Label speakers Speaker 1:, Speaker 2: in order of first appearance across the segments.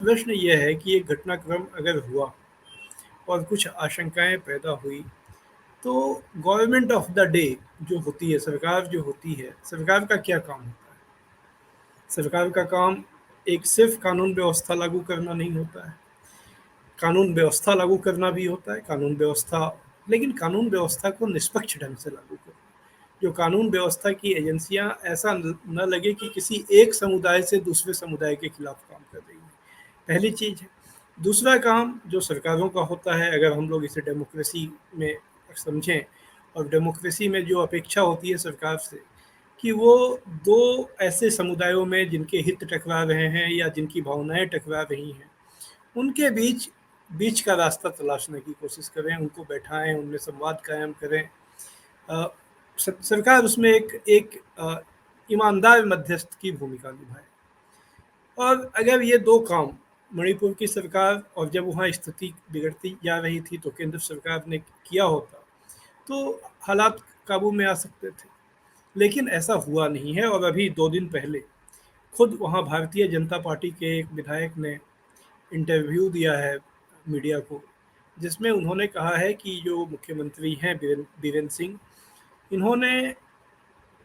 Speaker 1: प्रश्न ये है कि ये घटनाक्रम अगर हुआ और कुछ आशंकाएं पैदा हुई, तो गवर्नमेंट ऑफ द डे जो होती है, सरकार जो होती है, सरकार का क्या काम होता है? सरकार का काम एक सिर्फ कानून व्यवस्था लागू करना नहीं होता है। कानून व्यवस्था लागू करना भी होता है, कानून व्यवस्था, लेकिन कानून व्यवस्था को निष्पक्ष ढंग से लागू करना। जो कानून व्यवस्था की एजेंसियां ऐसा न लगे कि किसी एक समुदाय से दूसरे समुदाय के खिलाफ काम कर रही है, पहली चीज है। दूसरा काम जो सरकारों का होता है, अगर हम लोग इसे डेमोक्रेसी में समझें, और डेमोक्रेसी में जो अपेक्षा होती है सरकार से कि वो दो ऐसे समुदायों में जिनके हित टकरा रहे हैं या जिनकी भावनाएं टकरा रही हैं, उनके बीच बीच का रास्ता तलाशने की कोशिश करें, उनको बैठाएं, उनमें संवाद कायम करें। अ, सरकार उसमें एक एक ईमानदार मध्यस्थ की भूमिका निभाए। और अगर ये दो काम मणिपुर की सरकार, और जब वहाँ स्थिति बिगड़ती जा रही थी तो केंद्र सरकार ने किया होता, तो हालात काबू में आ सकते थे। लेकिन ऐसा हुआ नहीं है। और अभी 2 दिन पहले खुद वहाँ भारतीय जनता पार्टी के एक विधायक ने इंटरव्यू दिया है मीडिया को, जिसमें उन्होंने कहा है कि जो मुख्यमंत्री हैं बीरेंद्र सिंह, इन्होंने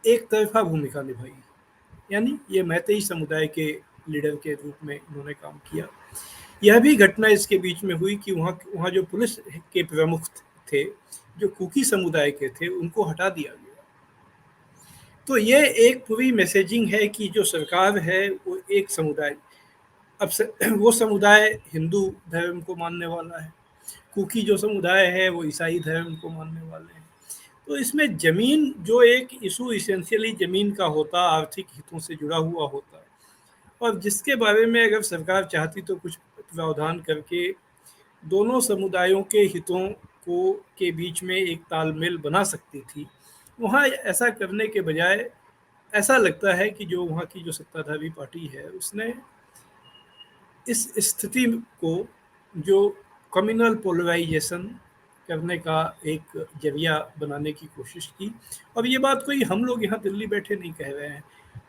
Speaker 1: एक तरफा भूमिका निभाई, यानी ये मैतेई समुदाय के लीडर के रूप में इन्होंने काम किया। यह भी घटना इसके बीच में हुई कि वहाँ वहाँ जो पुलिस के प्रमुख थे, जो कुकी समुदाय के थे, उनको हटा दिया गया। तो ये एक पूरी मैसेजिंग है कि जो सरकार है वो एक समुदाय, अब वो समुदाय हिंदू धर्म को मानने वाला है, कुकी जो समुदाय है वो ईसाई धर्म को मानने वाले हैं। तो इसमें जमीन जो एक इशू इसेंशियली जमीन का होता, आर्थिक हितों से जुड़ा हुआ होता, और जिसके बारे में अगर सरकार चाहती तो कुछ प्रावधान करके दोनों समुदायों के हितों को के बीच में एक तालमेल बना सकती थी। वहाँ ऐसा करने के बजाय ऐसा लगता है कि जो वहाँ की जो सत्ताधारी पार्टी है, उसने इस स्थिति को जो कम्युनल पोलराइजेशन करने का एक जरिया बनाने की कोशिश की। और ये बात कोई हम लोग यहाँ दिल्ली बैठे नहीं कह रहे हैं,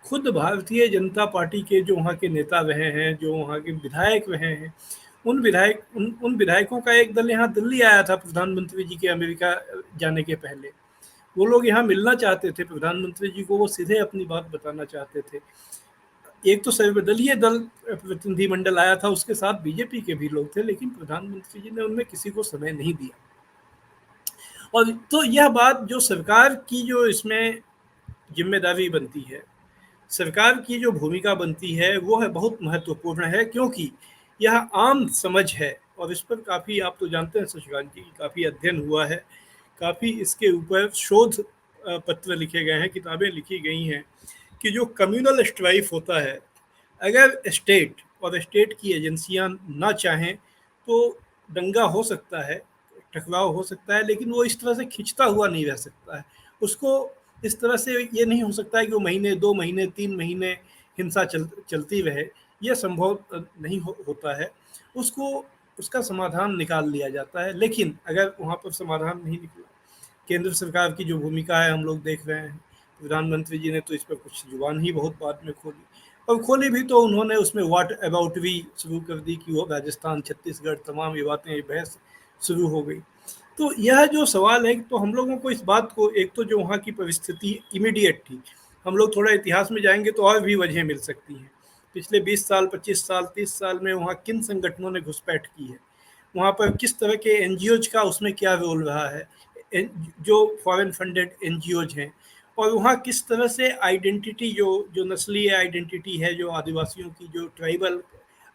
Speaker 1: खुद भारतीय जनता पार्टी के जो वहाँ के नेता रहे हैं, जो वहाँ के विधायक रहे हैं, उन विधायकों का एक दल यहाँ दिल्ली आया था प्रधानमंत्री जी के अमेरिका जाने के पहले। वो लोग यहाँ मिलना चाहते थे प्रधानमंत्री जी को, वो सीधे अपनी बात बताना चाहते थे। एक तो सर्वदलीय दल प्रतिनिधिमंडल आया था, उसके साथ बीजेपी के भी लोग थे, लेकिन प्रधानमंत्री जी ने उनमें किसी को समय नहीं दिया। और तो यह बात जो सरकार की जो इसमें जिम्मेदारी बनती है, सरकार की जो भूमिका बनती है, वो है बहुत महत्वपूर्ण है, क्योंकि यह आम समझ है। और इस पर काफ़ी, आप तो जानते हैं शशिकांत जी, काफ़ी अध्ययन हुआ है, काफ़ी इसके ऊपर शोध पत्र लिखे गए हैं, किताबें लिखी गई हैं कि जो कम्युनल स्ट्राइफ होता है, अगर स्टेट और स्टेट की एजेंसियां ना चाहें तो दंगा हो सकता है, टकराव हो सकता है, लेकिन वो इस तरह से खिंचता हुआ नहीं रह सकता है। उसको इस तरह से ये नहीं हो सकता है कि वो महीने, 2 महीने, 3 महीने हिंसा चलती रहे, ये संभव नहीं होता है। उसको उसका समाधान निकाल लिया जाता है। लेकिन अगर वहाँ पर समाधान नहीं निकला, केंद्र सरकार की जो भूमिका है हम लोग देख रहे हैं, प्रधानमंत्री जी ने तो इस पर कुछ जुबान ही बहुत बाद में खोली, और खोली भी तो उन्होंने उसमें व्हाट अबाउट वी शुरू कर दी कि वो राजस्थान, छत्तीसगढ़, तमाम ये बातें, ये बहस शुरू हो गई। तो यह जो सवाल है, तो हम लोगों को इस बात को, एक तो जो वहाँ की परिस्थिति इमीडिएट थी, हम लोग थोड़ा इतिहास में जाएंगे तो और भी वजह मिल सकती हैं। पिछले 20 साल, 25 साल, 30 साल में वहाँ किन संगठनों ने घुसपैठ की है, वहाँ पर किस तरह के एनजीओज का उसमें क्या रोल रहा है, जो फॉरेन फंडेड एनजीओज हैं, और वहाँ किस तरह से आइडेंटिटी, जो जो नस्लीय आइडेंटिटी है, जो आदिवासियों की जो ट्राइबल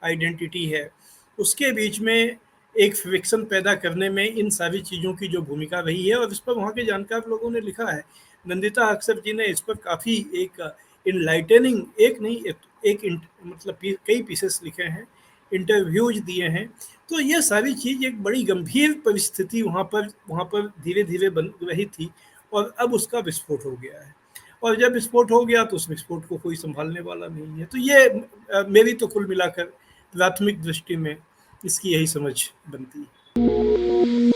Speaker 1: आइडेंटिटी है, उसके बीच में एक फ्रिक्शन पैदा करने में इन सारी चीज़ों की जो भूमिका रही है। और इस पर वहाँ के जानकार लोगों ने लिखा है, नंदिता अक्सर जी ने इस पर काफ़ी एक इनलाइटनिंग, एक नहीं एक मतलब कई पीसेस लिखे हैं, इंटरव्यूज दिए हैं। तो ये सारी चीज़ एक बड़ी गंभीर परिस्थिति वहाँ पर धीरे धीरे बन रही थी, और अब उसका विस्फोट हो गया है। और जब विस्फोट हो गया तो उस विस्फोट को कोई संभालने वाला नहीं है। तो ये मेरी तो कुल मिलाकर प्राथमिक दृष्टि में इसकी यही समझ बनती है।